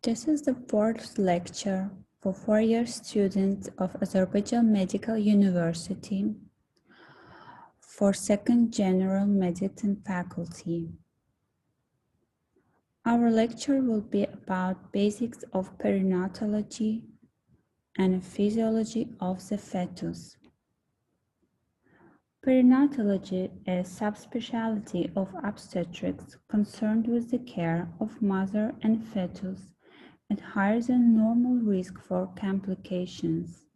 This is the fourth lecture for four-year students of Azerbaijan Medical University for second General Medicine faculty. Our lecture will be about basics of perinatology and physiology of the fetus. Perinatology is a subspecialty of obstetrics concerned with the care of mother and fetus at higher than normal risk for complications.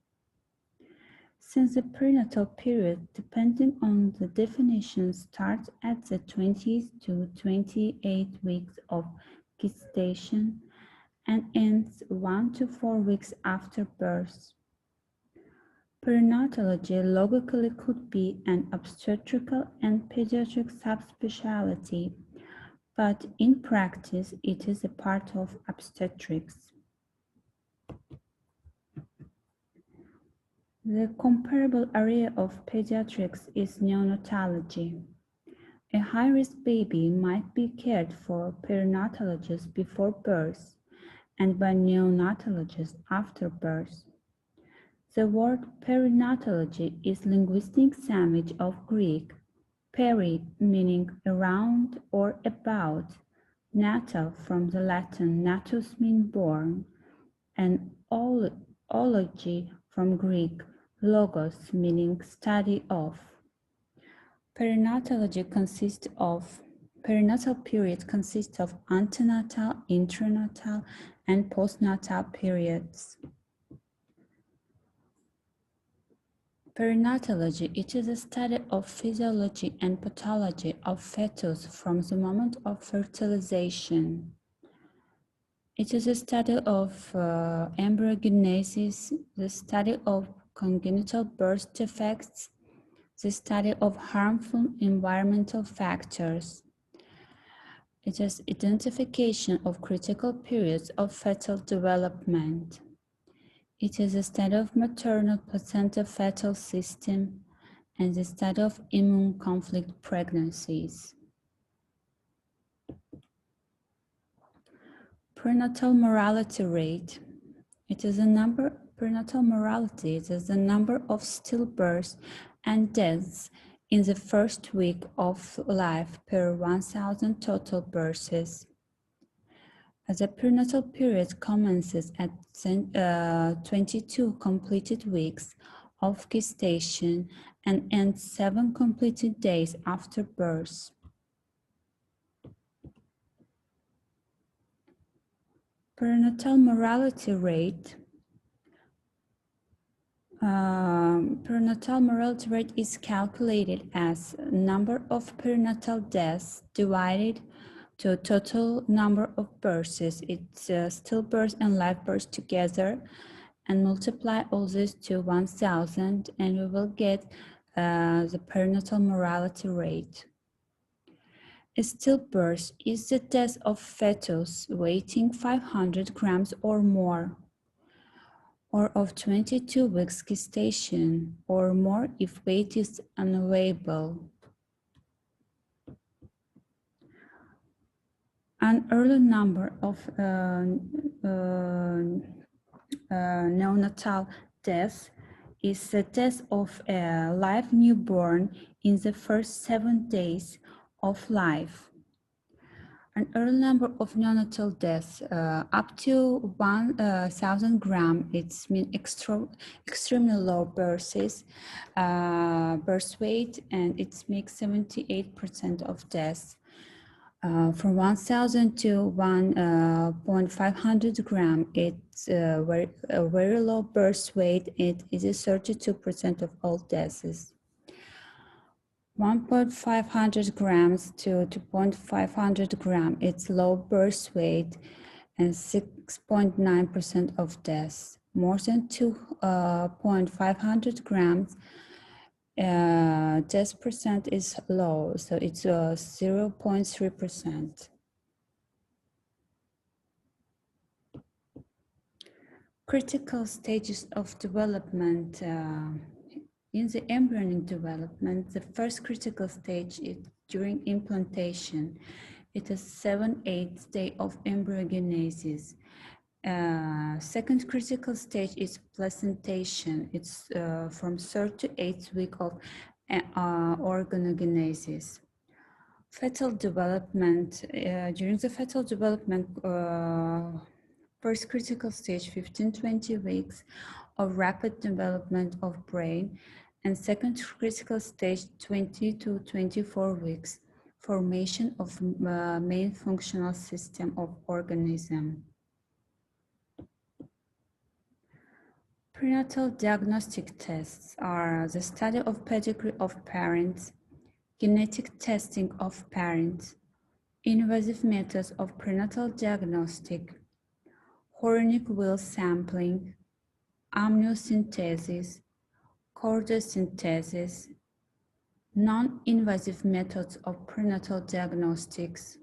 Since the prenatal period, depending on the definition, starts at the 20th to 28 weeks of gestation and ends 1 to 4 weeks after birth. Perinatology logically could be an obstetrical and pediatric subspecialty, but in practice it is a part of obstetrics. The comparable area of pediatrics is neonatology. A high-risk baby might be cared for by perinatologists before birth and by neonatologists after birth. The word perinatology is a linguistic sandwich of Greek, peri meaning around or about, natal from the Latin natus mean born, and ology from Greek, logos meaning study of. Perinatal period consists of antenatal, intranatal, and postnatal periods. Perinatology, it is a study of physiology and pathology of fetus from the moment of fertilization. It is a study of embryogenesis, the study of congenital birth defects, the study of harmful environmental factors. It is identification of critical periods of fetal development. It is a study of maternal placenta-fetal system and the study of immune conflict pregnancies. Prenatal mortality rate. Prenatal mortality is the number of stillbirths and deaths in the first week of life per 1,000 total births. The prenatal period commences at 22 completed weeks of gestation and ends 7 completed days after birth. Perinatal mortality rate. Perinatal mortality rate is calculated as number of perinatal deaths divided to total number of births. It's stillbirth and live birth together, and multiply all this to 1,000, and we will get the perinatal mortality rate. A stillbirth is the death of fetus weighing 500 grams or more, or of 22 weeks gestation or more if weight is unavailable. An early number of neonatal deaths is the death of a live newborn in the first 7 days of life. An early number of neonatal deaths up to 1,000 grams, it's mean extremely low birth weight, and it makes 78% of deaths. From 1,000 to 1,500 grams, it's a very low birth weight. It is 32% of all deaths. 1,500 grams to 2,500 grams, it's low birth weight and 6.9% of deaths. More than 2,500 grams, death percent is low, so it's 0.3%. Critical stages of development. In the embryonic development, the first critical stage is during implantation. It is 7-8 day of embryogenesis, Second critical stage is placentation. It's from third to eighth week of organogenesis. Fetal development. During the fetal development, first critical stage, 15-20 weeks of rapid development of brain, and second critical stage, 20 to 24 weeks, formation of main functional system of organism. Prenatal diagnostic tests are the study of pedigree of parents, genetic testing of parents, invasive methods of prenatal diagnostic, chorionic wheel sampling, amniocentesis, chordosynthesis, non-invasive methods of prenatal diagnostics,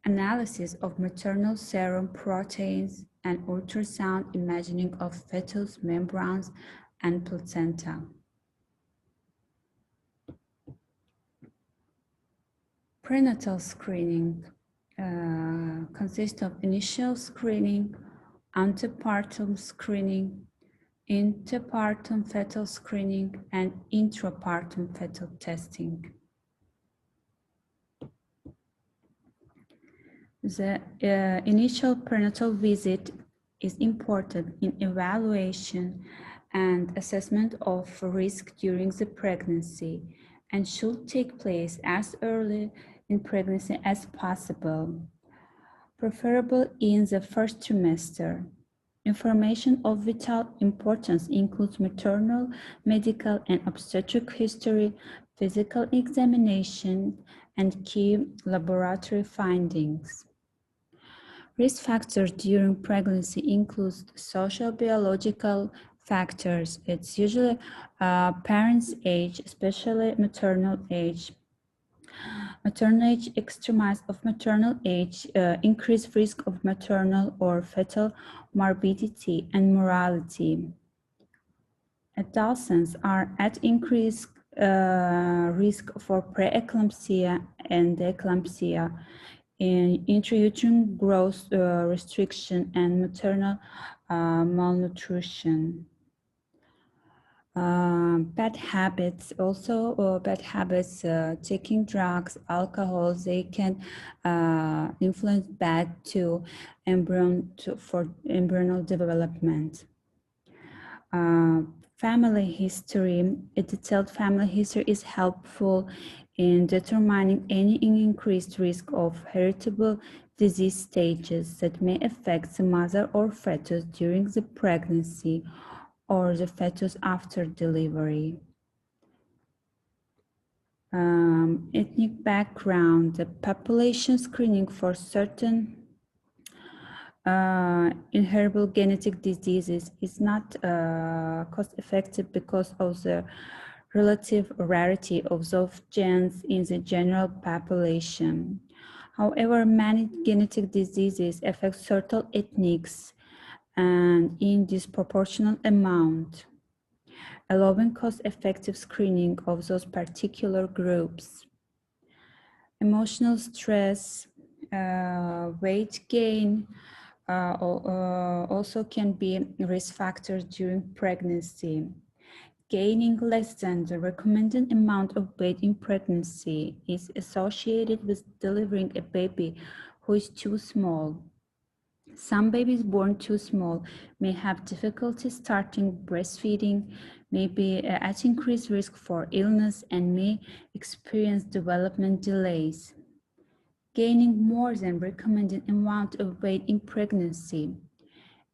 analysis of maternal serum proteins, and ultrasound imaging of fetus membranes and placenta. Prenatal screening consists of initial screening, antepartum screening, interpartum fetal screening, and intrapartum fetal testing. The initial prenatal visit is important in evaluation and assessment of risk during the pregnancy and should take place as early in pregnancy as possible, preferable in the first trimester. Information of vital importance includes maternal, medical, and obstetric history, physical examination, and key laboratory findings. Risk factors during pregnancy include social biological factors. It's usually parents' age, especially maternal age. Maternal age, extremis of maternal age, increased risk of maternal or fetal morbidity and mortality. Adolescents are at increased risk for preeclampsia and eclampsia, in intrauterine growth restriction, and maternal malnutrition. Bad habits, taking drugs, alcohol, they can influence bad to for embryonal development. Family history, a detailed family history is helpful in determining any increased risk of heritable disease stages that may affect the mother or fetus during the pregnancy or the fetus after delivery. Ethnic background, the population screening for certain inheritable genetic diseases is not cost-effective because of the relative rarity of those genes in the general population. However, many genetic diseases affect certain ethnics and in disproportionate amount, allowing cost-effective screening of those particular groups. Emotional stress, weight gain, also can be risk factors during pregnancy. Gaining less than the recommended amount of weight in pregnancy is associated with delivering a baby who is too small. Some babies born too small may have difficulty starting breastfeeding, may be at increased risk for illness, and may experience development delays. Gaining more than recommended amount of weight in pregnancy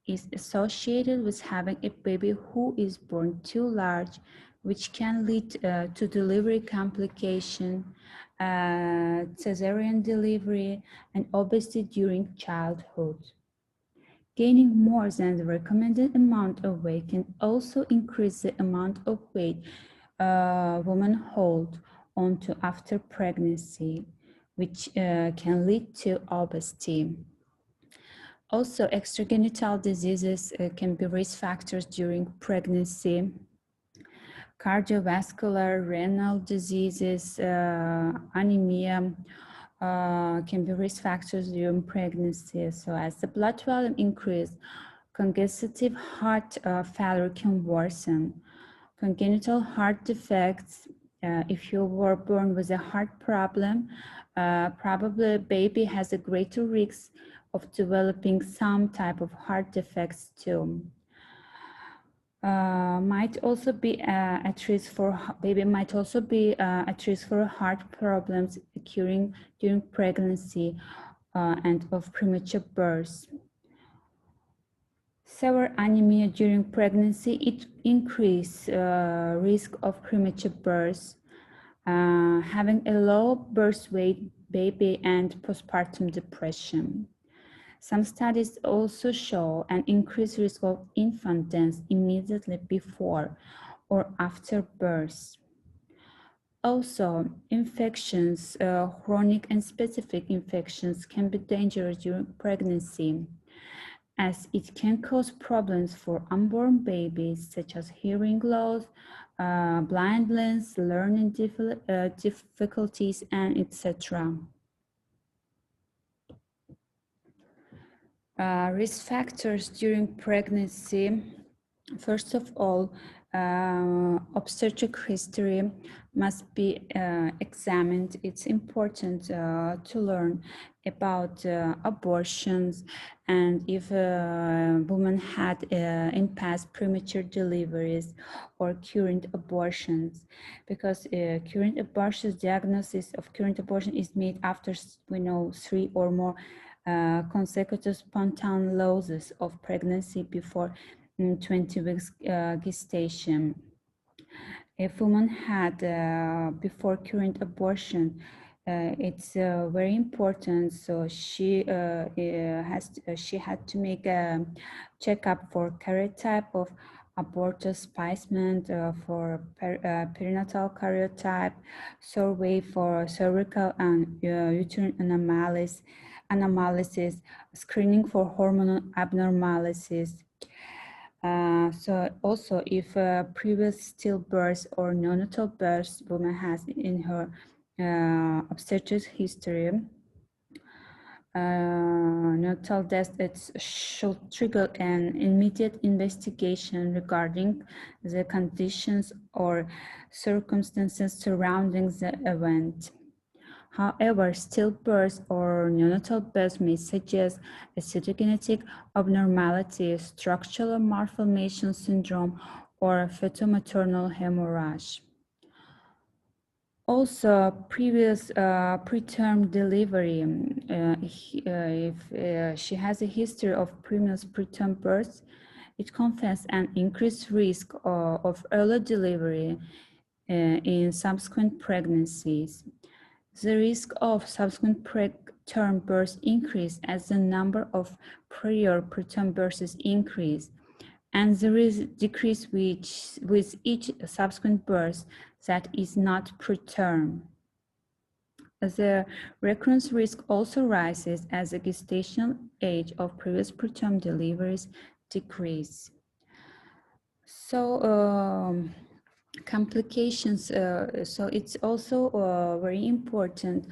is associated with having a baby who is born too large, which can lead to delivery complication, cesarean delivery, and obesity during childhood. Gaining more than the recommended amount of weight can also increase the amount of weight women hold onto after pregnancy, which can lead to obesity. Also, extragenital diseases can be risk factors during pregnancy. Cardiovascular, renal diseases, anemia, can be risk factors during pregnancy. So as the blood volume increases, congestive heart failure can worsen. Congenital heart defects, if you were born with a heart problem, probably baby has a greater risk of developing some type of heart defects too. Might also be at risk for baby might also be at risk for heart problems occurring during pregnancy and of premature birth. Severe anemia during pregnancy, it increases risk of premature birth. Having a low birth weight baby and postpartum depression. Some studies also show an increased risk of infant death immediately before or after birth. Also, infections, chronic and specific infections can be dangerous during pregnancy, as it can cause problems for unborn babies such as hearing loss, blindness, learning difficulties, and etc. Risk factors during pregnancy. First of all, obstetric history must be examined. It's important to learn about abortions and if a woman had in past premature deliveries or current abortions, because current abortions, diagnosis of current abortion is made after 3 or more consecutive spontaneous losses of pregnancy before 20 weeks gestation. If a woman had before current abortion, it's very important. So she had to make a checkup for karyotype of abortus specimen, for perinatal karyotype, survey for cervical and uterine anomalies, screening for hormonal abnormalities. So also if previous stillbirth or neonatal birth woman has in her obstetric history, neonatal death, it should trigger an immediate investigation regarding the conditions or circumstances surrounding the event. However, stillbirth or neonatal birth may suggest a cytogenetic abnormality, structural malformation syndrome, or fetal-maternal hemorrhage. Also, previous preterm delivery, if she has a history of previous preterm birth, it confers an increased risk of early delivery in subsequent pregnancies. The risk of subsequent preterm births increase as the number of prior preterm births increase, and the risk decrease with each subsequent birth that is not preterm. The recurrence risk also rises as the gestational age of previous preterm deliveries decrease. So, complications, so it's also very important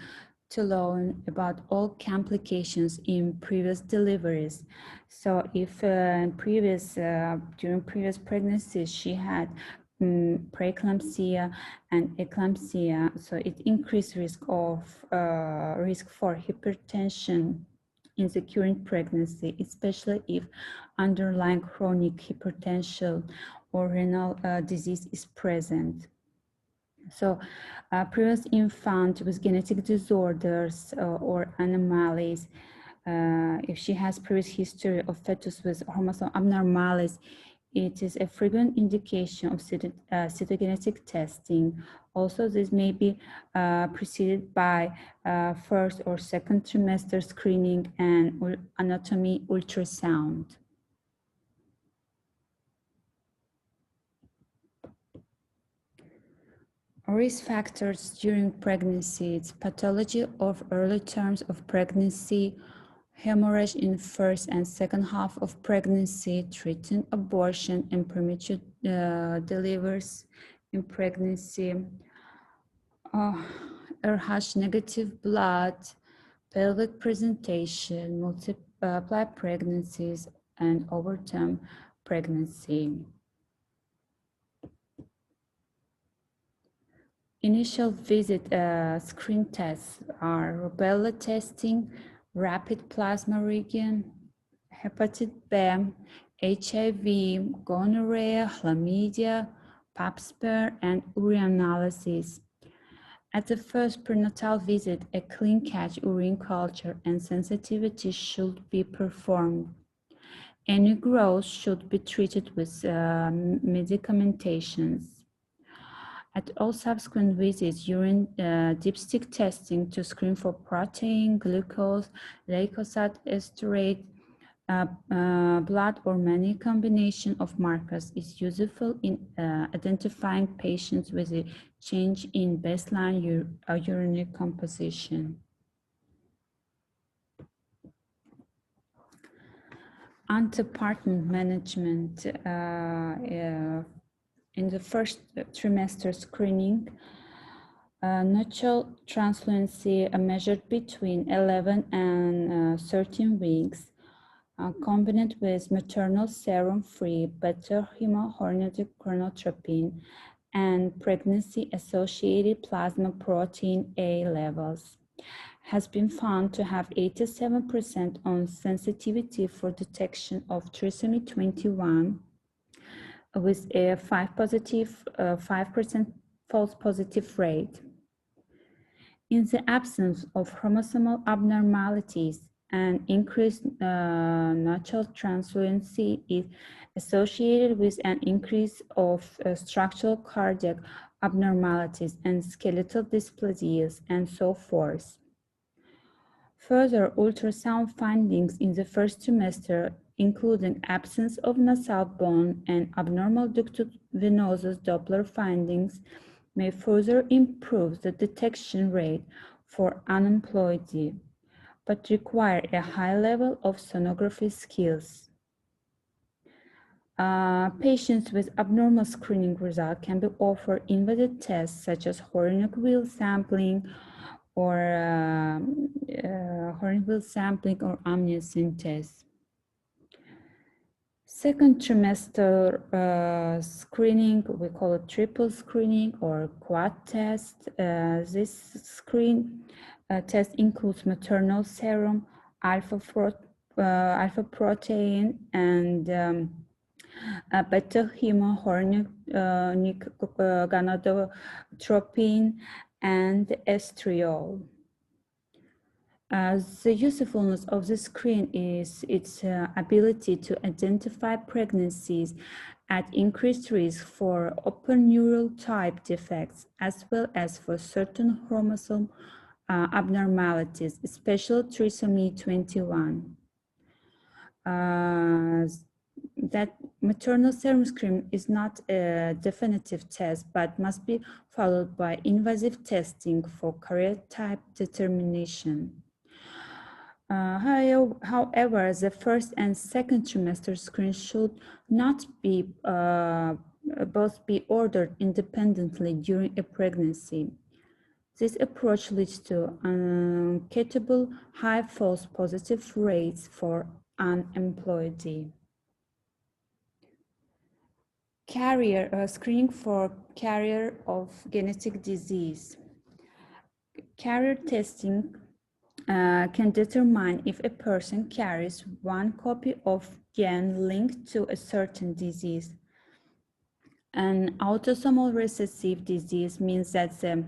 to learn about all complications in previous deliveries. So if during previous pregnancies she had preeclampsia and eclampsia, so it increased risk for hypertension in the current pregnancy, especially if underlying chronic hypertension or renal disease is present. So previous infant with genetic disorders or anomalies, if she has previous history of fetus with chromosomal abnormalities, it is a frequent indication of cytogenetic testing. Also, this may be preceded by first or second trimester screening and anatomy ultrasound. Risk factors during pregnancy, it's pathology of early terms of pregnancy, hemorrhage in first and second half of pregnancy, treating abortion and premature deliveries in pregnancy, RH negative blood, pelvic presentation, multiply pregnancies, and overtime pregnancy. Initial visit screen tests are rubella testing, rapid plasma reading, hepatitis B, HIV, gonorrhea, chlamydia, pap smear, and urine analysis. At the first prenatal visit, a clean catch urine culture and sensitivity should be performed. Any growth should be treated with medicamentations. At all subsequent visits, urine dipstick testing to screen for protein, glucose, leukocyte esterase, blood or many combination of markers is useful in identifying patients with a change in baseline urinary composition. Antepartum management in the first trimester screening, natural translucency measured between 11 and 13 weeks, combined with maternal serum-free beta-hemorrhagic chronotropin and pregnancy-associated plasma protein A levels, has been found to have 87% on sensitivity for detection of trisomy 21, with a 5% false positive rate. In the absence of chromosomal abnormalities, an increased natural translucency is associated with an increase of structural cardiac abnormalities and skeletal dysplasias and so forth. Further ultrasound findings in the first trimester, including absence of nasal bone and abnormal ductus venosus Doppler findings, may further improve the detection rate for aneuploidy, but require a high level of sonography skills. Patients with abnormal screening results can be offered invasive tests such as Hornick wheel sampling or amniocentesis tests. Second trimester screening, we call it triple screening or quad test. This screen test includes maternal serum, alpha protein, and beta-hemorrhagic gonadotropin and estriol. The usefulness of the screen is its ability to identify pregnancies at increased risk for open neural type defects, as well as for certain chromosome abnormalities, especially trisomy 21. That maternal serum screen is not a definitive test, but must be followed by invasive testing for karyotype determination. However, the first and second trimester screen should not be both be ordered independently during a pregnancy. This approach leads to uncatable high false positive rates for aneuploidy. Screening for carrier of genetic disease. Carrier testing can determine if a person carries one copy of gen linked to a certain disease. An autosomal recessive disease means that the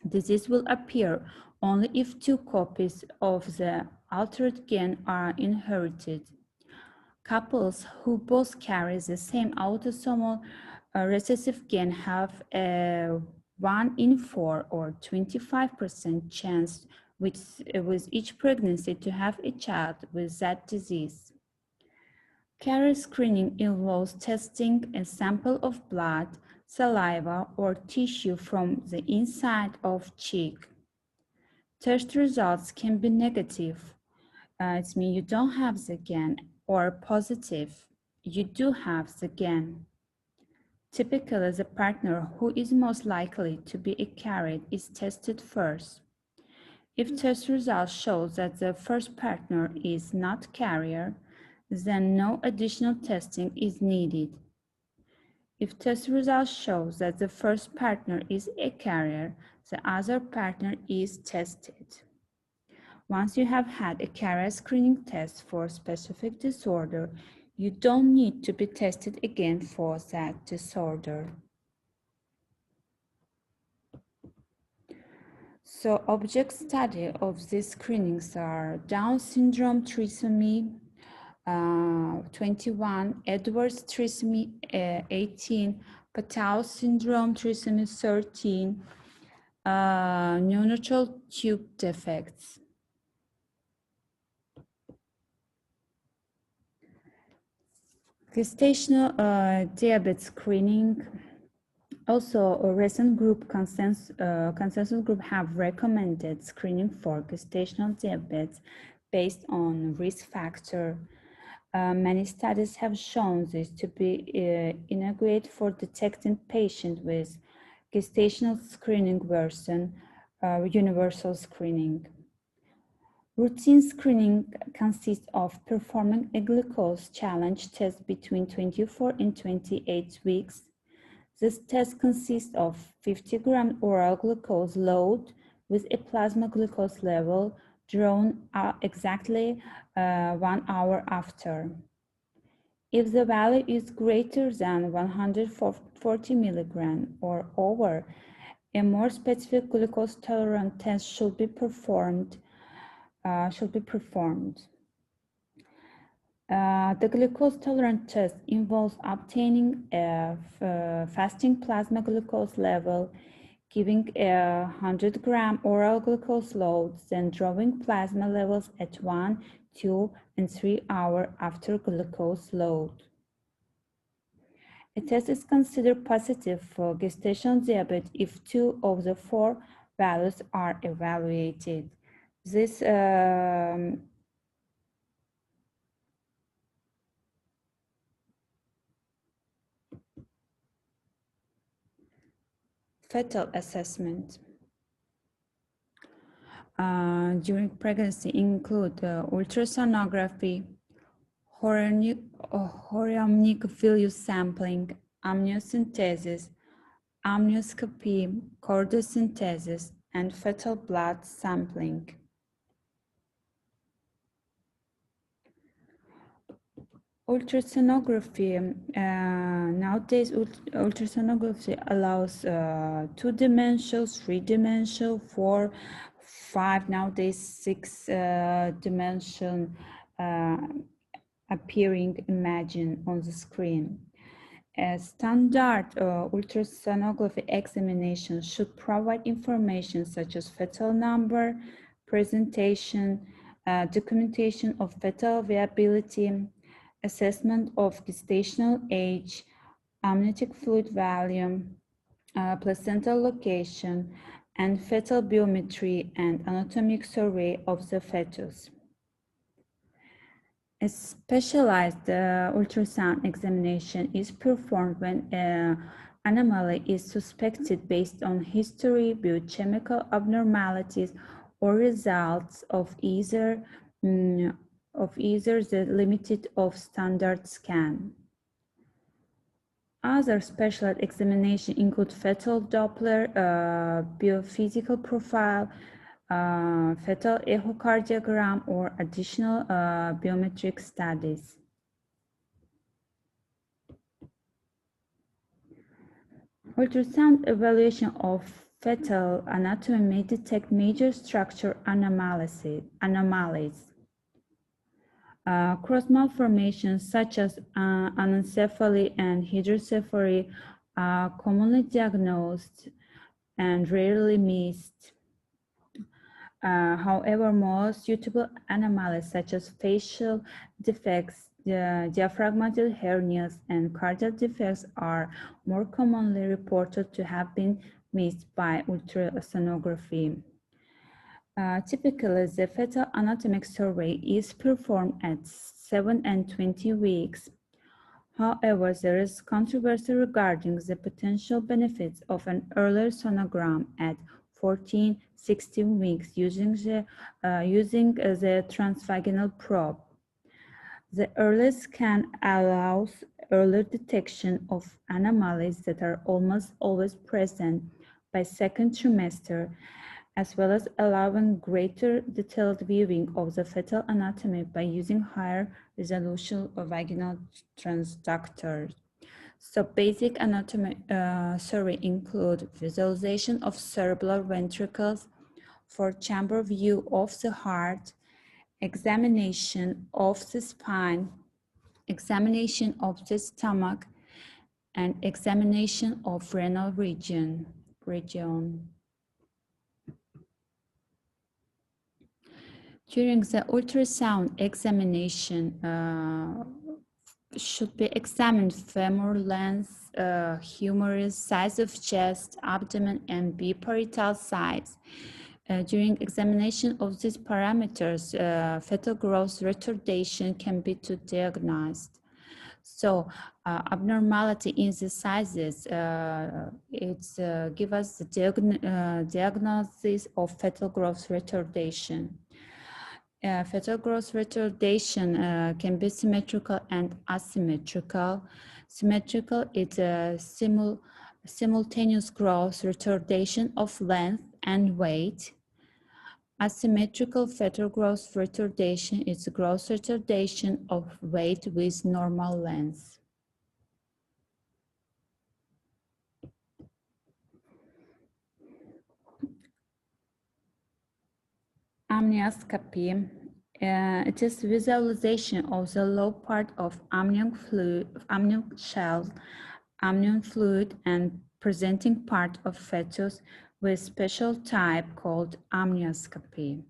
disease will appear only if two copies of the altered gen are inherited. Couples who both carry the same autosomal recessive gen have a 1 in 4 or 25% chance with each pregnancy to have a child with that disease. Carrier screening involves testing a sample of blood, saliva, or tissue from the inside of cheek. Test results can be negative. It means you don't have the gen, or positive, you do have the gen. Typically, the partner who is most likely to be a carrier is tested first. If test results show that the first partner is not carrier, then no additional testing is needed. If test results show that the first partner is a carrier, the other partner is tested. Once you have had a carrier screening test for a specific disorder, you don't need to be tested again for that disorder. So object study of these screenings are Down syndrome trisomy 21, Edwards trisomy 18, Patau syndrome trisomy 13, neonatal tube defects. Gestational diabetes screening. Also, a recent group consensus group have recommended screening for gestational diabetes based on risk factor. Many studies have shown this to be inadequate for detecting patients with gestational screening versus universal screening. Routine screening consists of performing a glucose challenge test between 24 and 28 weeks. This test consists of 50-gram oral glucose load with a plasma glucose level drawn exactly 1 hour after. If the value is greater than 140 milligrams or over, a more specific glucose tolerance test should be performed. The glucose tolerance test involves obtaining a fasting plasma glucose level, giving a 100-gram oral glucose load, then drawing plasma levels at 1, 2, and 3 hours after glucose load. A test is considered positive for gestational diabetes if 2 of the 4 values are evaluated. This fetal assessment during pregnancy include ultrasonography, chorionic villus sampling, amniocentesis, amnioscopy, chordosynthesis, and fetal blood sampling. Ultrasonography, nowadays ultrasonography allows 2-dimensional, 3-dimensional, 4, 5, nowadays 6-dimension appearing imaging on the screen. A standard ultrasonography examination should provide information such as fetal number, presentation, documentation of fetal viability, assessment of gestational age, amniotic fluid volume, placental location, and fetal biometry and anatomic survey of the fetus. A specialized ultrasound examination is performed when an anomaly is suspected based on history, biochemical abnormalities, or results of either the limited of standard scan. Other specialized examinations include fetal Doppler, biophysical profile, fetal echocardiogram, or additional biometric studies. Ultrasound evaluation of fetal anatomy may detect major structure anomalies. Cross malformations such as anencephaly and hydrocephaly are commonly diagnosed and rarely missed. However, more suitable anomalies such as facial defects, diaphragmatic hernias, and cardiac defects are more commonly reported to have been missed by ultrasonography. Typically, the fetal anatomic survey is performed at 7 and 20 weeks. However, there is controversy regarding the potential benefits of an earlier sonogram at 14, 16 weeks using the transvaginal probe. The early scan allows earlier detection of anomalies that are almost always present by second trimester, as well as allowing greater detailed viewing of the fetal anatomy by using higher resolution vaginal transductors. So basic anatomy include visualization of cerebral ventricles, four-chamber view of the heart, examination of the spine, examination of the stomach, and examination of renal region. During the ultrasound examination, should be examined femur length, humerus, size of chest, abdomen, and biparital size. During examination of these parameters, fetal growth retardation can be diagnosed. So abnormality in the sizes, give us the diagnosis of fetal growth retardation. Fetal growth retardation can be symmetrical and asymmetrical. Symmetrical is a simultaneous growth retardation of length and weight. Asymmetrical fetal growth retardation is growth retardation of weight with normal length. Amnioscopy. It is visualization of the low part of amnion shell, amnion fluid, and presenting part of fetus with special type called amnioscopy.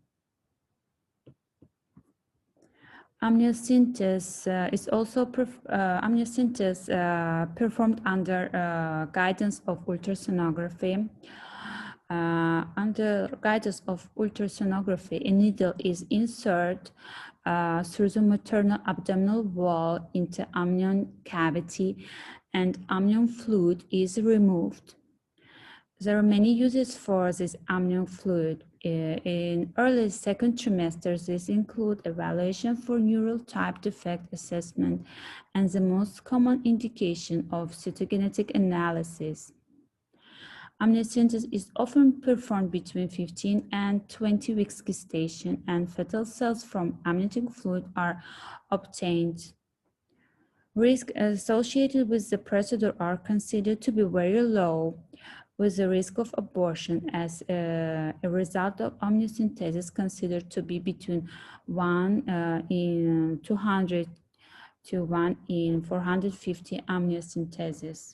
Amniocentesis is also performed under guidance of ultrasonography. Under guidance of ultrasonography, a needle is inserted through the maternal abdominal wall into amnion cavity, and amnion fluid is removed. There are many uses for this amnion fluid. In early second trimesters, this include evaluation for neural type defect assessment and the most common indication of cytogenetic analysis. Amniocentesis is often performed between 15 and 20 weeks gestation, and fetal cells from amniotic fluid are obtained. Risks associated with the procedure are considered to be very low, with the risk of abortion as a result of amniocentesis considered to be between 1 in 200 to 1 in 450 amniocentesis.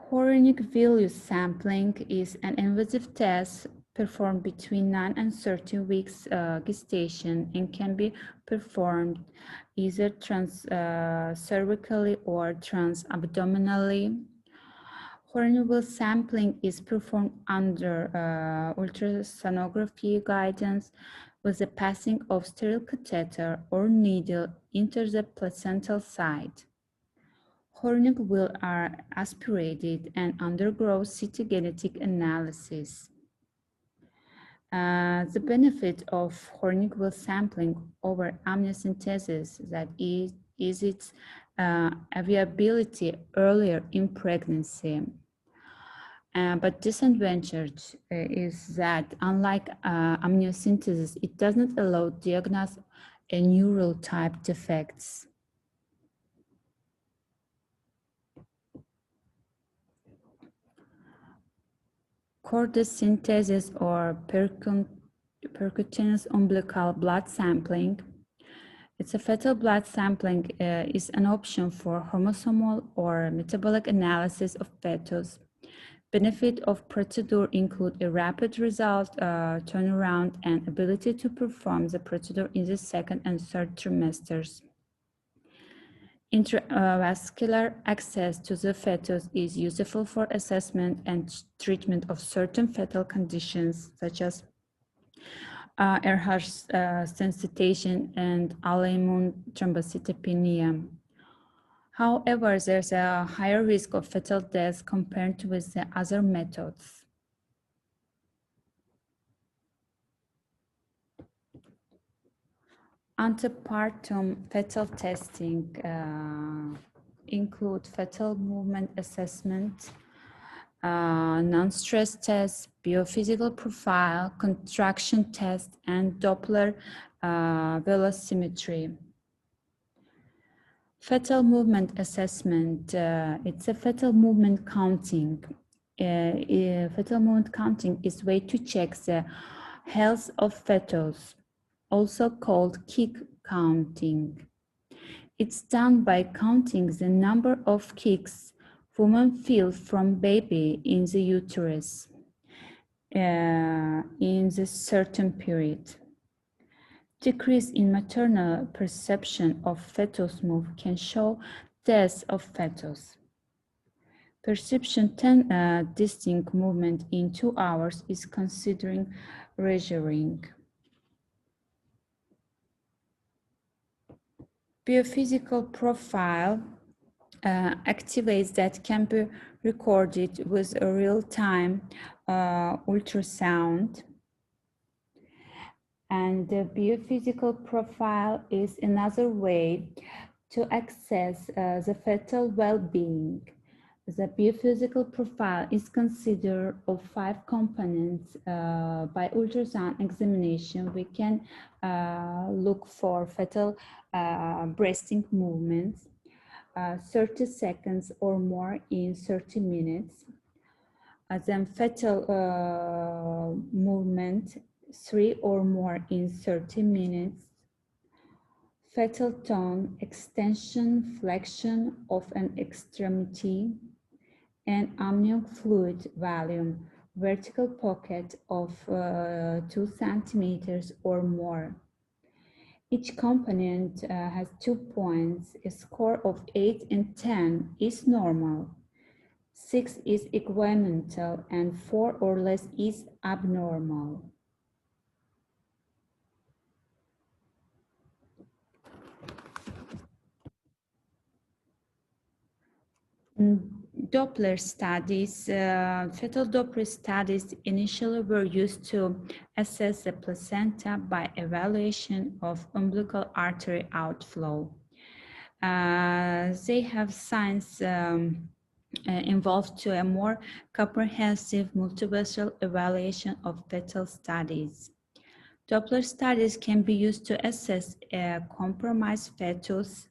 Chorionic villus sampling is an invasive test performed between 9 and 13 weeks gestation and can be performed either trans-cervically or trans-abdominally. Chorionic villus sampling is performed under ultrasonography guidance with the passing of sterile catheter or needle into the placental site. Chorionic villus are aspirated and undergo cytogenetic analysis. The benefit of chorionic villus sampling over amniocentesis that is its availability earlier in pregnancy. But disadvantage is that unlike amniocentesis, it does not allow diagnosis of neural type defects. Chordosynthesis or percutaneous umbilical blood sampling. It's a fetal blood sampling is an option for chromosomal or metabolic analysis of fetus. Benefit of procedure include a rapid result, turnaround, and ability to perform the procedure in the second and third trimesters. Intravascular access to the fetus is useful for assessment and treatment of certain fetal conditions such as Ehrhardt's sensitization and autoimmune thrombocytopenia. However, there's a higher risk of fetal death compared with the other methods. Antepartum fetal testing include fetal movement assessment, non-stress test, biophysical profile, contraction test, and Doppler velocimetry. Fetal movement assessment, it's a fetal movement counting. Fetal movement counting is a way to check the health of fetus, also called kick counting. It's done by counting the number of kicks women feel from baby in the uterus in this certain period. Decrease in maternal perception of fetus move can show death of fetus. Perception 10 distinct movement in 2 hours is considering reassuring. Biophysical profile activates that can be recorded with a real-time ultrasound. And the biophysical profile is another way to access the fetal well-being. The biophysical profile is considered of 5 components. By ultrasound examination, we can look for fetal breasting movements, 30 seconds or more in 30 minutes. Then fetal movement, 3 or more in 30 minutes. Fetal tone, extension, flexion of an extremity, and amniotic fluid volume, vertical pocket of 2 centimeters or more. Each component has 2 points. A score of 8 and 10 is normal. 6 is equimental and 4 or less is abnormal. Doppler studies, fetal Doppler studies initially were used to assess the placenta by evaluation of umbilical artery outflow. They have since evolved to a more comprehensive multivessel evaluation of fetal studies. Doppler studies can be used to assess a compromised fetus,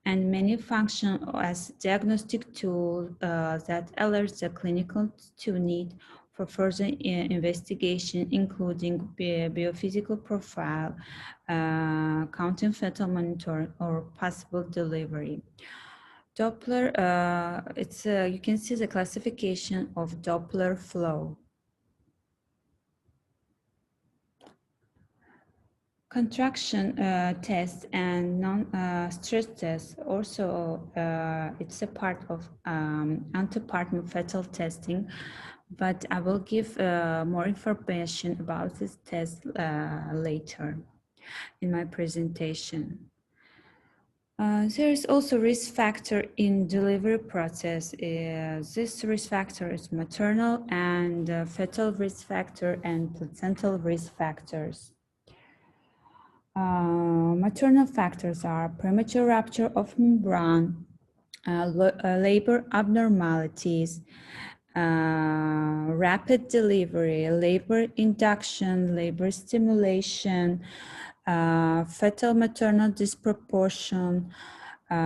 and many function as diagnostic tool that alerts the clinical to need for further investigation, including biophysical profile, counting fetal monitoring, or possible delivery. Doppler, you can see the classification of Doppler flow. Contraction test and non-stress test also, it's a part of antepartum fetal testing, but I will give more information about this test later in my presentation. There is also risk factor in delivery process. This risk factor is maternal and fetal risk factor and placental risk factors. Maternal factors are premature rupture of membrane, labor abnormalities, rapid delivery, labor induction, labor stimulation, fetal maternal disproportion,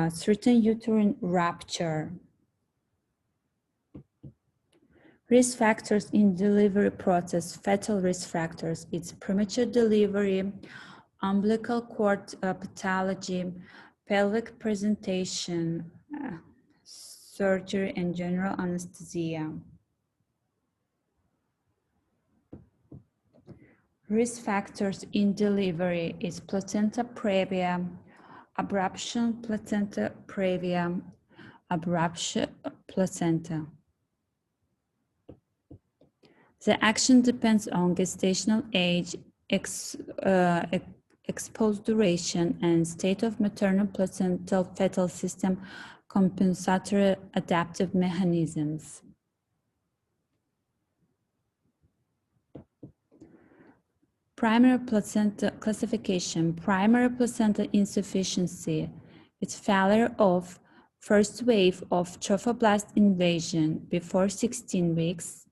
certain uterine rupture. Risk factors in delivery process, fetal risk factors, it's premature delivery, umbilical cord pathology, pelvic presentation, surgery, and general anesthesia. Risk factors in delivery is placenta previa, abruption placenta previa, abruption placenta. The action depends on gestational age, exposed duration, and state of maternal placental fetal system compensatory adaptive mechanisms. Primary placenta classification. Primary placenta insufficiency. It's failure of first wave of trophoblast invasion before 16 weeks,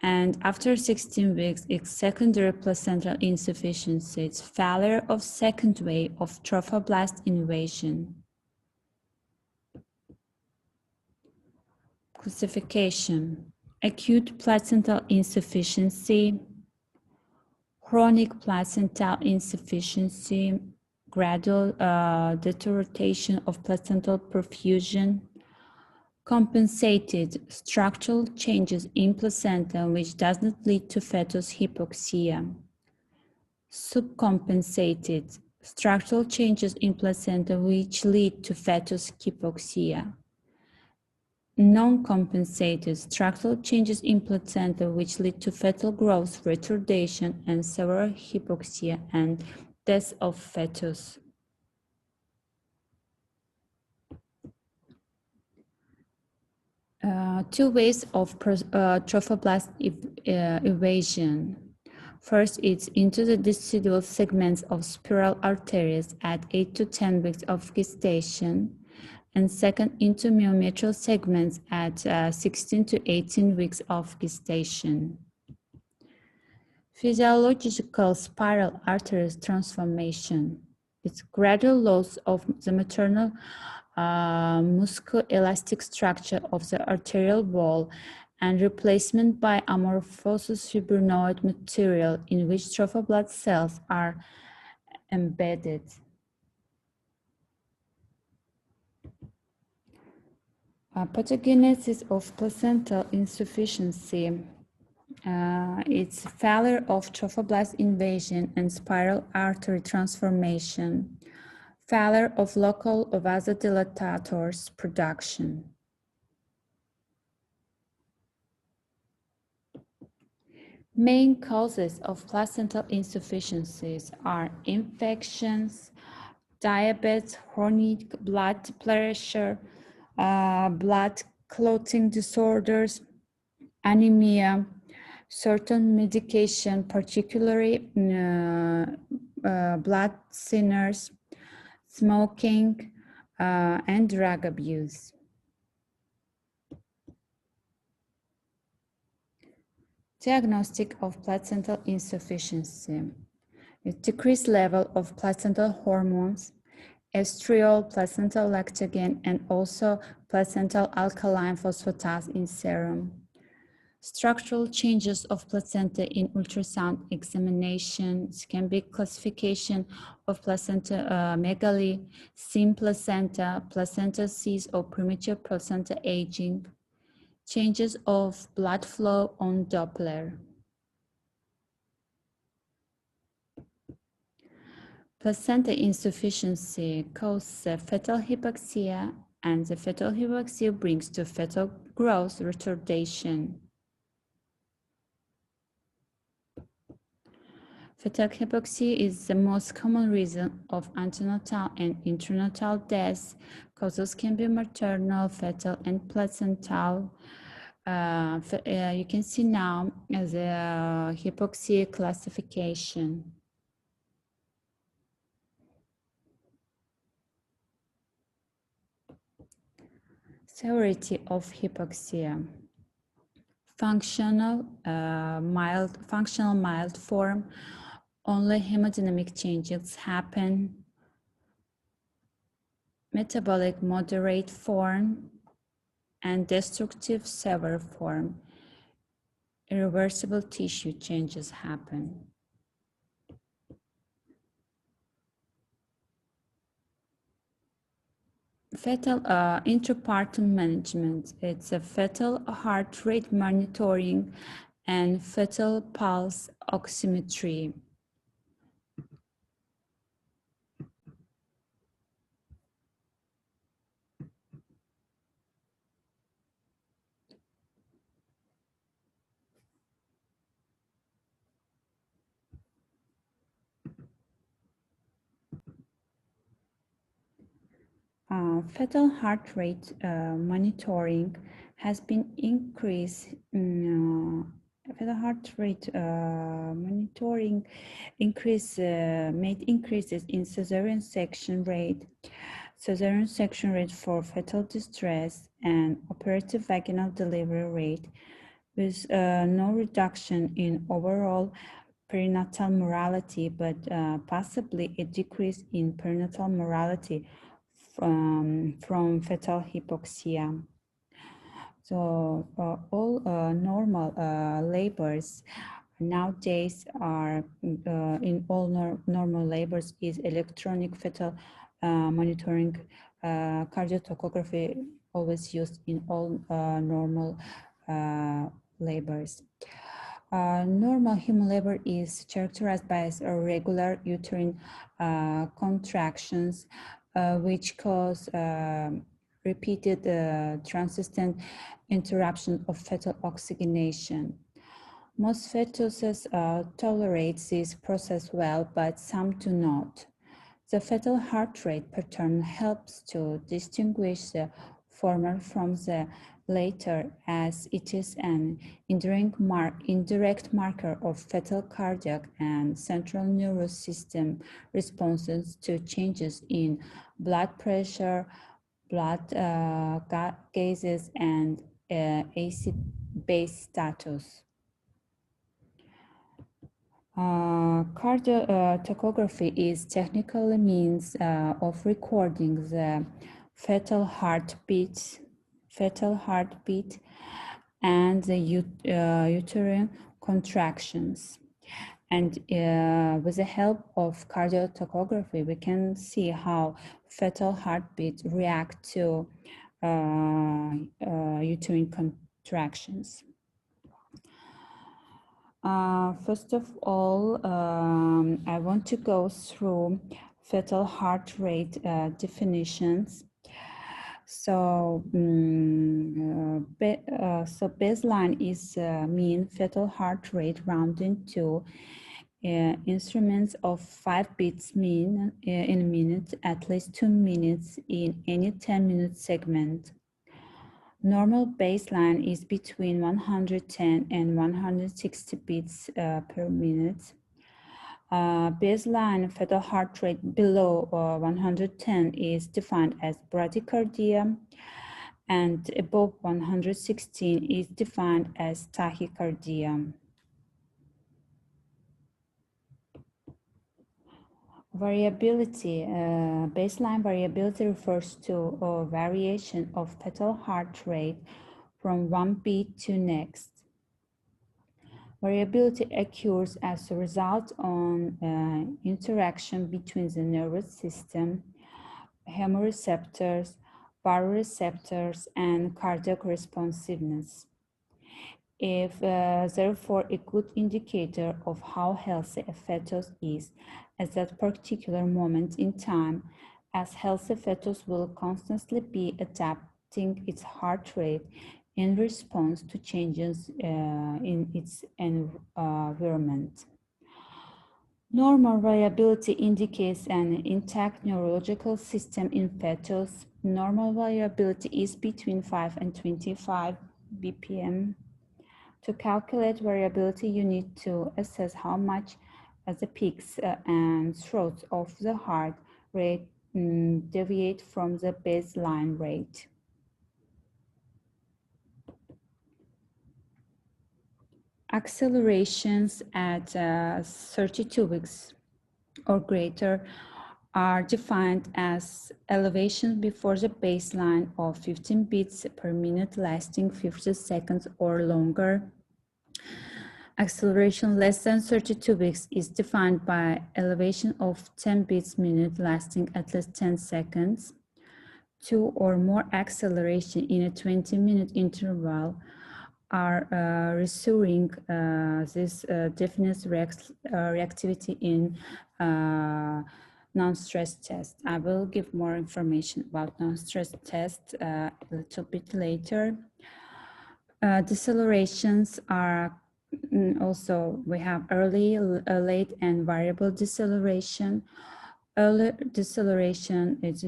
and after 16 weeks, it's secondary placental insufficiency. It's failure of second wave of trophoblast invasion. Classification. Acute placental insufficiency, chronic placental insufficiency, gradual deterioration of placental perfusion, compensated structural changes in placenta which does not lead to fetus hypoxia, subcompensated structural changes in placenta which lead to fetus hypoxia, non-compensated structural changes in placenta which lead to fetal growth retardation and severe hypoxia and death of fetus. Two ways of trophoblast evasion. First, it's into the decidual segments of spiral arteries at 8 to 10 weeks of gestation, and second, into myometrial segments at 16 to 18 weeks of gestation. Physiological spiral arteries transformation. It's gradual loss of the maternal musculoelastic structure of the arterial wall and replacement by amorphous fibrinoid material in which trophoblast cells are embedded. Pathogenesis of placental insufficiency. It's failure of trophoblast invasion and spiral artery transformation, failure of local vasodilatators production. Main causes of placental insufficiencies are infections, diabetes, chronic blood pressure, blood clotting disorders, anemia, certain medication, particularly blood thinners, smoking, and drug abuse. Diagnostic of placental insufficiency. A decreased level of placental hormones, estriol, placental lactogen, and also placental alkaline phosphatase in serum. Structural changes of placenta in ultrasound examinations can be classification of placenta megaly, thin placenta, placenta cyst or premature placenta aging, changes of blood flow on Doppler. Placenta insufficiency causes fetal hypoxia, and the fetal hypoxia brings to fetal growth retardation. Fetal hypoxia is the most common reason of antenatal and intranatal deaths. Causes can be maternal, fetal, and placental. You can see now the hypoxia classification. Severity of hypoxia. Functional mild form. Only hemodynamic changes happen. Metabolic moderate form and destructive severe form. Irreversible tissue changes happen. Fetal intrapartum management. It's a fetal heart rate monitoring and fetal pulse oximetry. Fetal heart rate monitoring has been increased. Fetal heart rate monitoring made increases in cesarean section rate for fetal distress, and operative vaginal delivery rate, with no reduction in overall perinatal mortality, but possibly a decrease in perinatal mortality from fetal hypoxia. So all normal labors nowadays are in all normal labors is electronic fetal monitoring. Cardiotocography always used in all normal labors. Normal human labor is characterized by regular uterine contractions, which cause repeated transient interruption of fetal oxygenation. Most fetuses tolerate this process well, but some do not. The fetal heart rate pattern helps to distinguish the former from the later, as it is an indirect marker of fetal cardiac and central nervous system responses to changes in blood pressure, blood gases, and acid-base status. Cardiotocography is technically means of recording the fetal heartbeat and the uterine contractions. And with the help of cardiotocography, we can see how fetal heartbeat react to uterine contractions. First of all, I want to go through fetal heart rate definitions. So, baseline is mean fetal heart rate rounded to instruments of 5 beats mean in a minute, at least 2 minutes in any 10-minute segment. Normal baseline is between 110 and 160 beats per minute. Baseline fetal heart rate below 110 is defined as bradycardia, and above 116 is defined as tachycardia. Variability, baseline variability refers to a variation of fetal heart rate from one beat to next. Variability occurs as a result of interaction between the nervous system, chemoreceptors, baroreceptors, and cardiac responsiveness. If therefore a good indicator of how healthy a fetus is at that particular moment in time, as healthy fetus will constantly be adapting its heart rate in response to changes in its environment. Normal variability indicates an intact neurological system in fetus. Normal variability is between 5 and 25 BPM. To calculate variability, you need to assess how much the peaks and troughs of the heart rate deviate from the baseline rate. Accelerations at 32 weeks or greater are defined as elevation before the baseline of 15 beats per minute lasting 50 seconds or longer. Acceleration less than 32 weeks is defined by elevation of 10 beats per minute lasting at least 10 seconds. 2 or more acceleration in a 20-minute interval are reassuring. This defines reactivity in non-stress test. I will give more information about non-stress test a little bit later. Decelerations are also, we have early, late, and variable deceleration. Early deceleration is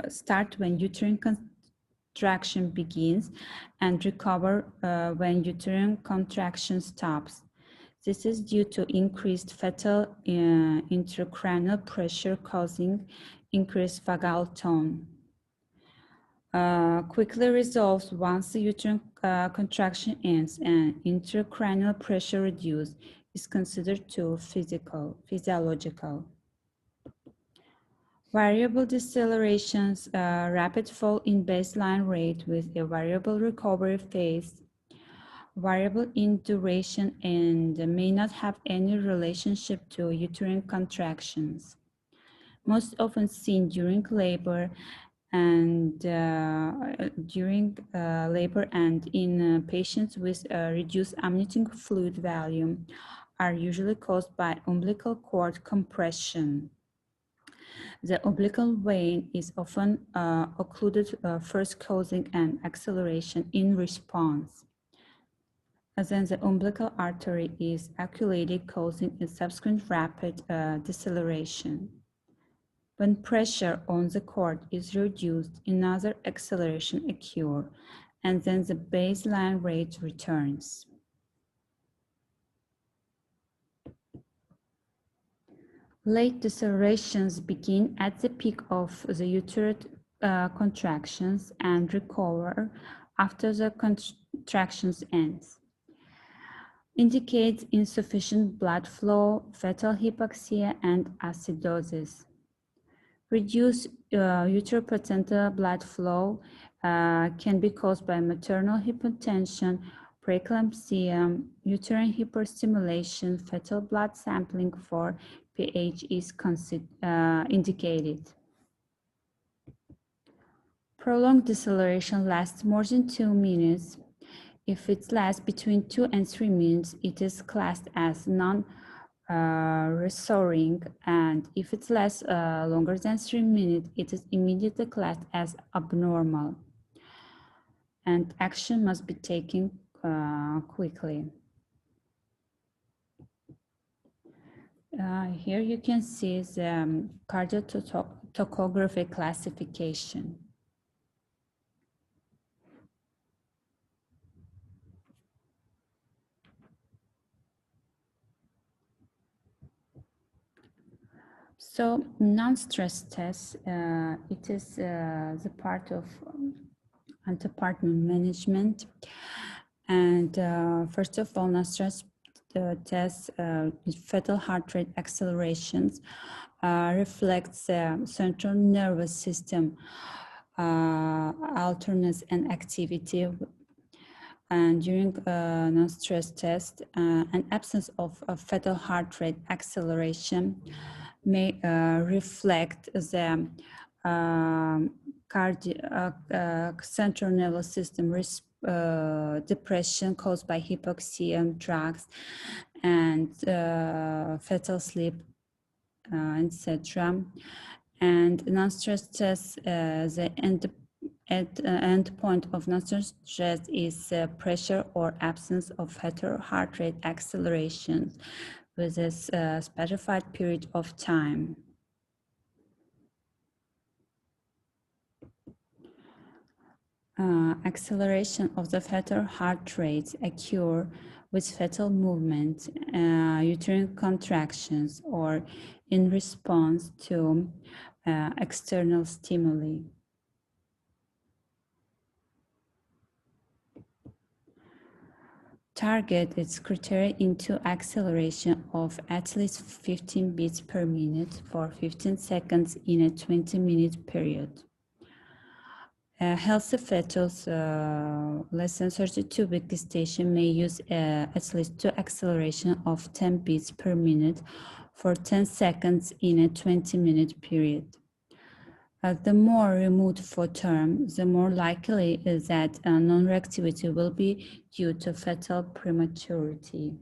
start when uterine contraction begins and recover when uterine contraction stops. This is due to increased fetal intracranial pressure causing increased vagal tone. Quickly resolves once the uterine contraction ends and intracranial pressure reduced, is considered to physiological. Variable decelerations, rapid fall in baseline rate with a variable recovery phase, variable in duration, and may not have any relationship to uterine contractions. Most often seen during labor and in patients with reduced amniotic fluid volume are usually caused by umbilical cord compression. The umbilical vein is often occluded, first causing an acceleration in response. And then the umbilical artery is occluded, causing a subsequent rapid deceleration. When pressure on the cord is reduced, another acceleration occurs, and then the baseline rate returns. Late decelerations begin at the peak of the uterine contractions and recover after the contractions end. Indicates insufficient blood flow, fetal hypoxia, and acidosis. Reduced uteroplacental blood flow can be caused by maternal hypotension, preeclampsia, uterine hyperstimulation. Fetal blood sampling for pH is indicated. Prolonged deceleration lasts more than 2 minutes. If it lasts between 2 and 3 minutes, it is classed as non-restoring, and if it lasts longer than 3 minutes, it is immediately classed as abnormal, and action must be taken quickly. Here you can see the cardiotocography classification. So non-stress test, it is the part of antepartum management. And first of all, non-stress test fetal heart rate accelerations reflects central nervous system alertness and activity. And during non-stress test, an absence of fetal heart rate acceleration may reflect the central nervous system depression caused by hypoxia and drugs and fetal sleep, etc. And non-stress test, the end point of non-stress is pressure or absence of fetal heart rate acceleration with a specified period of time. Acceleration of the fetal heart rate occur with fetal movement, uterine contractions, or in response to external stimuli. Target its criteria into acceleration of at least 15 beats per minute for 15 seconds in a 20-minute period. Healthy fetus less than 32-week gestation may use at least 2 acceleration of 10 beats per minute for 10 seconds in a 20-minute period. The more remote for term, the more likely is that non-reactivity will be due to fetal prematurity.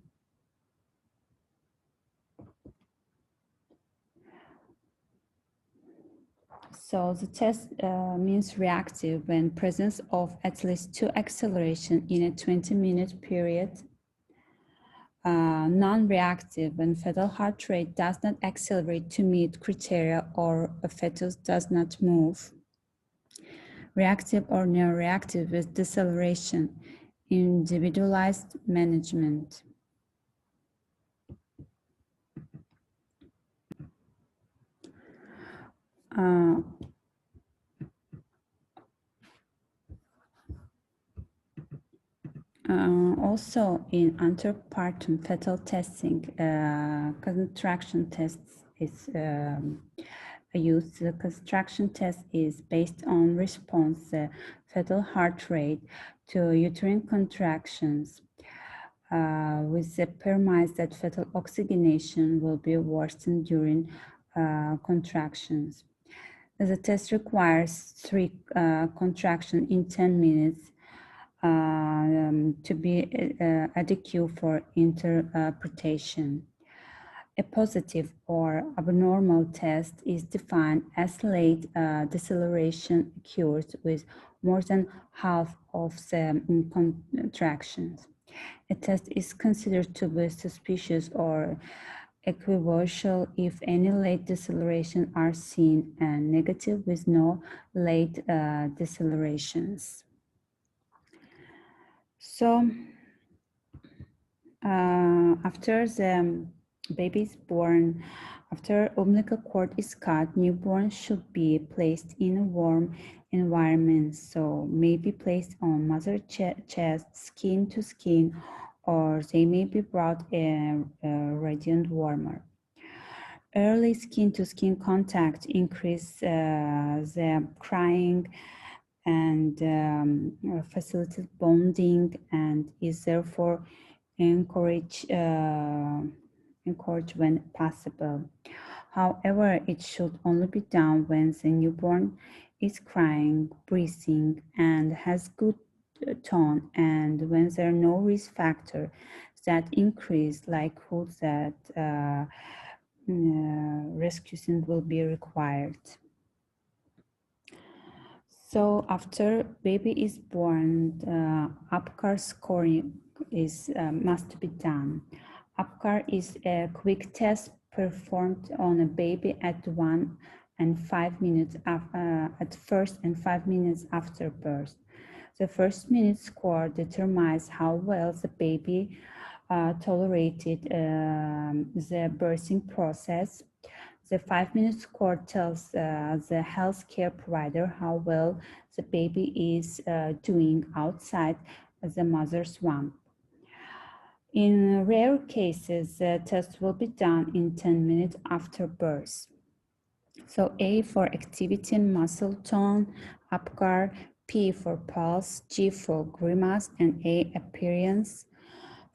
So the test means reactive when presence of at least 2 acceleration in a 20-minute period. non-reactive when fetal heart rate does not accelerate to meet criteria or a fetus does not move. Reactive or non-reactive with deceleration, individualized management. Also in antepartum fetal testing, contraction tests is used. The contraction test is based on response fetal heart rate to uterine contractions with the premise that fetal oxygenation will be worsened during contractions. The test requires 3 contractions in 10 minutes to be adequate for interpretation. A positive or abnormal test is defined as late deceleration occurs with more than half of the contractions. A test is considered to be suspicious or equivocal if any late deceleration are seen, and negative with no late decelerations. So, after the baby is born, after umbilical cord is cut, newborn should be placed in a warm environment. So, may be placed on mother chest, skin to skin, or they may be brought a radiant warmer. Early skin-to-skin contact increase the crying and facilitate bonding and is therefore encouraged when possible. However, it should only be done when the newborn is crying, breathing, and has good tone, and when there are no risk factors that increase likelihood that rescuing will be required. So after baby is born, APGAR scoring is must be done. APGAR is a quick test performed on a baby at 1 and 5 minutes at first and 5 minutes after birth. The first minute score determines how well the baby tolerated the birthing process. The 5-minute score tells the healthcare provider how well the baby is doing outside the mother's womb. In rare cases, the test will be done in 10 minutes after birth. So A for activity and muscle tone, APGAR, P for pulse, G for grimace, and A appearance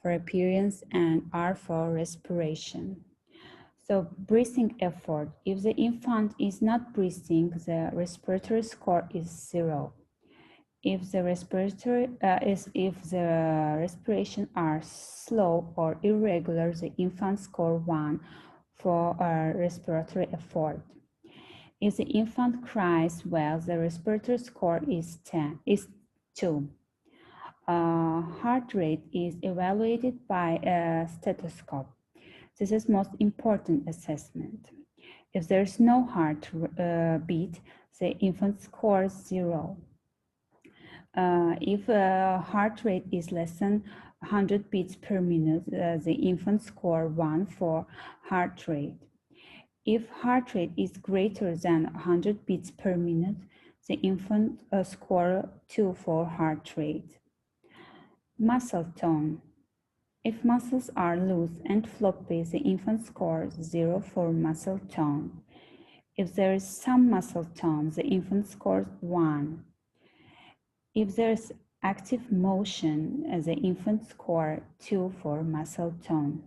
for appearance, and R for respiration. So breathing effort, if the infant is not breathing, the respiratory score is 0. If the respiration are slow or irregular, the infant score 1 for respiratory effort. If the infant cries well, the respiratory score is 2. Heart rate is evaluated by a stethoscope. This is most important assessment. If there is no heart beat, the infant scores 0. If heart rate is less than 100 beats per minute, the infant score 1 for heart rate. If heart rate is greater than 100 beats per minute, the infant score 2 for heart rate. Muscle tone. If muscles are loose and floppy, the infant scores 0 for muscle tone. If there is some muscle tone, the infant scores 1. If there is active motion, the infant score 2 for muscle tone.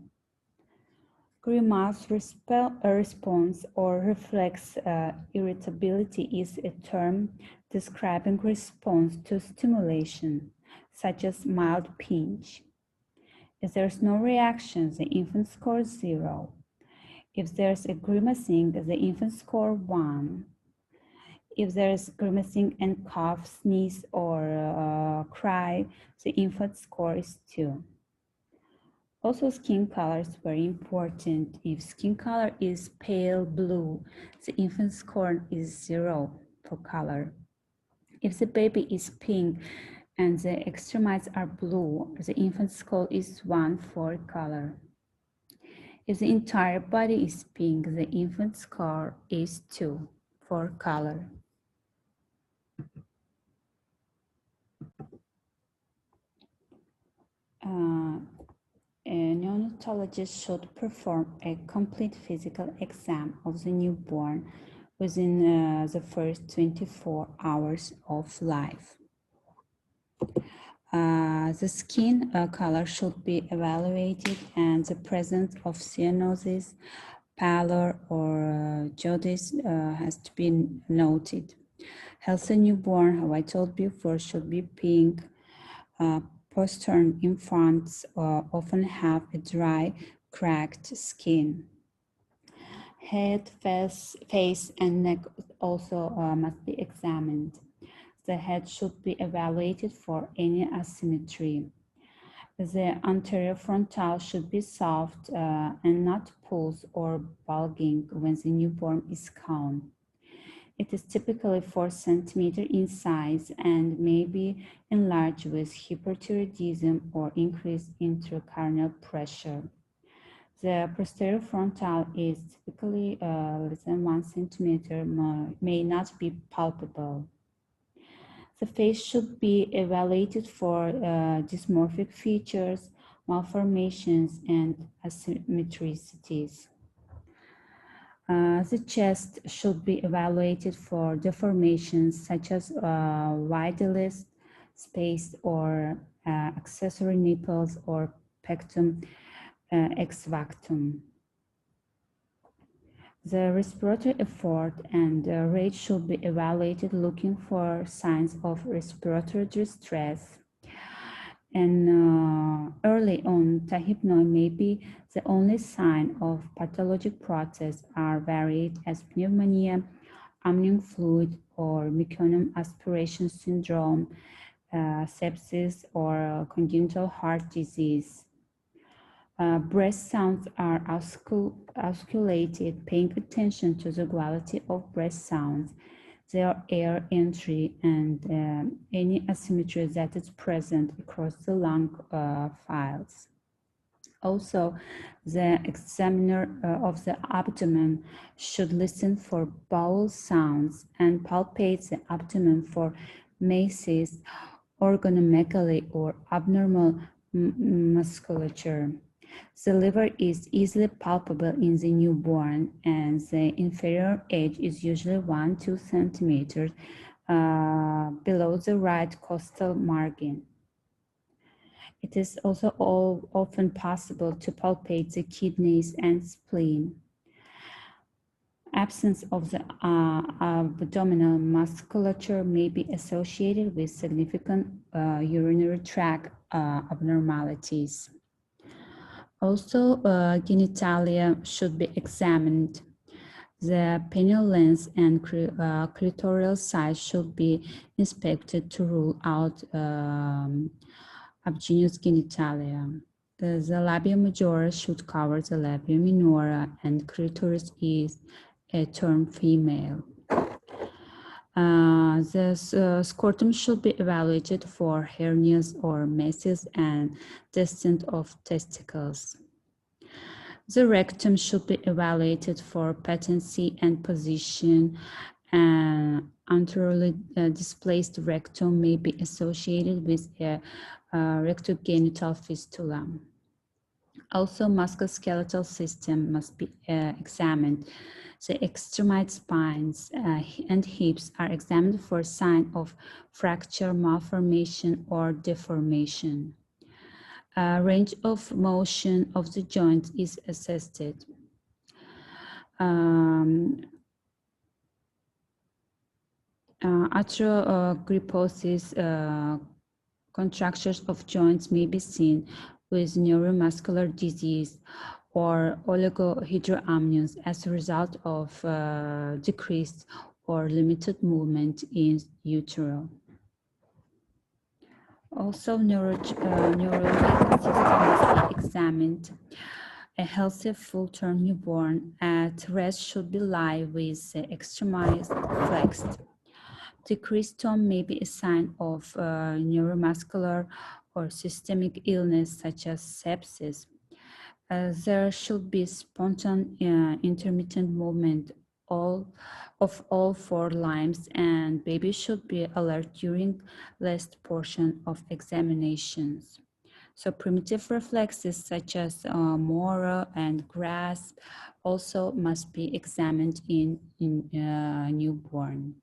Grimace response or reflex irritability is a term describing response to stimulation, such as mild pinch. If there's no reaction, the infant scores 0. If there's a grimacing, the infant score 1. If there's grimacing and cough, sneeze, or cry, the infant score is 2. Also, skin color is very important. If skin color is pale blue, the infant score is 0 for color. If the baby is pink and the extremities are blue, the infant score is 1 for color. If the entire body is pink, the infant score is 2 for color. A neonatologist should perform a complete physical exam of the newborn within the first 24 hours of life. The skin color should be evaluated, and the presence of cyanosis, pallor, or jaundice has to be noted. Healthy newborn, how I told before, should be pink. Postpartum infants often have a dry, cracked skin. Head, face, and neck also must be examined. The head should be evaluated for any asymmetry. The anterior frontal should be soft and not pulsed or bulging when the newborn is calm. It is typically 4 centimeters in size and may be enlarged with hyperthyroidism or increased intracranial pressure. The posterior frontal is typically less than 1 centimeter, may not be palpable. The face should be evaluated for dysmorphic features, malformations, and asymmetricities. The chest should be evaluated for deformations such as wide list, spaced or accessory nipples or pectum ex victum. The respiratory effort and rate should be evaluated looking for signs of respiratory distress. And early on, tachypnea may be the only sign of pathologic process are varied as pneumonia, amnion fluid, or meconium aspiration syndrome, sepsis, or congenital heart disease. Breast sounds are auscultated, paying attention to the quality of breast sounds, their air entry, and any asymmetry that is present across the lung files. Also, the examiner of the abdomen should listen for bowel sounds and palpate the abdomen for meses, organomegaly, or abnormal musculature. The liver is easily palpable in the newborn, and the inferior edge is usually 1-2 centimeters below the right costal margin. It is also often possible to palpate the kidneys and spleen. Absence of the abdominal musculature may be associated with significant urinary tract abnormalities. Also, genitalia should be examined. The penile length and clitoral size should be inspected to rule out abgenous genitalia. The labia majora should cover the labia minora, and clitoris is a term female. The scrotum should be evaluated for hernias or messes and descent of testicles. The rectum should be evaluated for patency and position, and anteriorly displaced rectum may be associated with a rectogenital fistula. Also, musculoskeletal system must be examined. The extremite spines and hips are examined for sign of fracture, malformation, or deformation. Range of motion of the joint is assessed. Arthrogryposis, contractures of joints may be seen with neuromuscular disease or oligohydramnios as a result of decreased or limited movement in utero. Also, neurological system must be examined. A healthy full-term newborn at rest should be lie with extremities flexed. Decreased tone may be a sign of neuromuscular or systemic illness such as sepsis. There should be spontaneous intermittent movement of all four limbs, and baby should be alert during last portion of examinations. So primitive reflexes such as motor and grasp also must be examined in newborn.